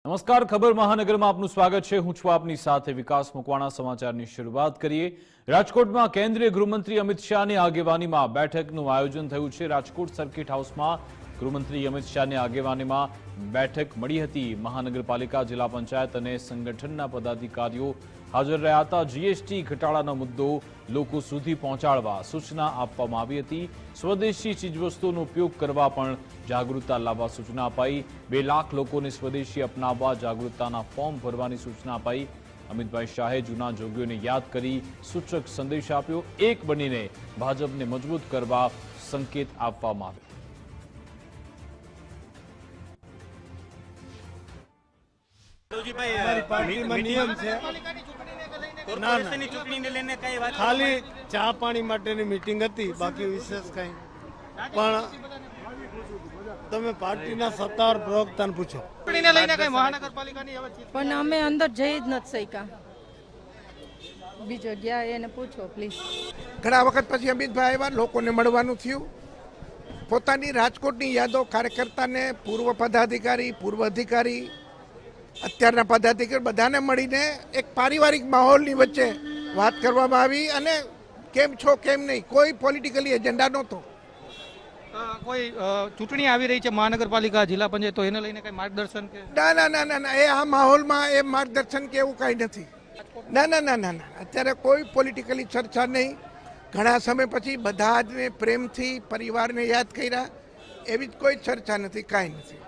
નમસ્કાર, ખબર મહાનગરમાં આપનું સ્વાગત છે। હું છું આપની સાથે વિકાસ મકવાણા। સમાચારની શરૂઆત કરીએ। રાજકોટમાં કેન્દ્રીય ગૃહમંત્રી અમિત શાહની આગેવાનીમાં બેઠકનું આયોજન થયું છે। રાજકોટ સર્કિટ હાઉસમાં ગૃહમંત્રી અમિત શાહની આગેવાનીમાં બેઠક મળી હતી। મહાનગરપાલિકા, જિલ્લા પંચાયત અને સંગઠનના પદાધિકારીઓ હાજર રહ્યા હતા। જીએસટી ઘટાડાનો મુદ્દો લોકો સુધી પહોંચાડવા સૂચના આપવામાં આવી હતી। સ્વદેશી ચીજવસ્તુઓનો ઉપયોગ કરવા પણ જાગૃતતા લાવવા સૂચના અપાઈ। 2 લાખ લોકોને સ્વદેશી અપનાવવા જાગૃતતાના ફોર્મ ભરવાની સૂચના અપાઈ। અમિતભાઈ શાહે જૂના જોગીઓને યાદ કરી સૂચક સંદેશ આપ્યો। એક બનીને ભાજપને મજબૂત કરવા સંકેત આપવામાં આવ્યો। ખાલી ચા પાણી માટેની મીટિંગ હતી, બાકી વિશેષ કંઈ પણ તમે પાર્ટીના સત્તાવાર પ્રવક્તાને પૂછો। પણ અમે અંદર જઈ જ નથી શક્યા। બીજો ગયા એને પૂછો પ્લીઝ। ઘણા વખત પછી અમિતભાઈ આવ્યા, લોકોને મળવાનું થયું। પોતાની રાજકોટની યાદો કાર્યકર્તાને, પૂર્વ પદાધિકારી, પૂર્વ અધિકારી, અત્યારના પદાધિકારી બધાને મળીને એક પારિવારિક માહોલની વચ્ચે વાત કરવામાં આવી। અને કેમ છો કેમ નહીં, કોઈ પોલિટિકલી એજન્ડા નહોતો। કોઈ ચૂંટણી આવી રહી છે મહાનગરપાલિકા, જિલ્લા પંચાયત, તો એને લઈને કઈ માર્ગદર્શન કે ના ના ના ના ના એ આ માહોલમાં એ માર્ગદર્શન કે એવું કાંઈ નથી। ના ના ના ના ના અત્યારે કોઈ પોલિટિકલી ચર્ચા નહીં। ઘણા સમય પછી બધા જ પ્રેમથી પરિવારને યાદ કર્યા, એવી જ કોઈ ચર્ચા નથી, કાંઈ નથી।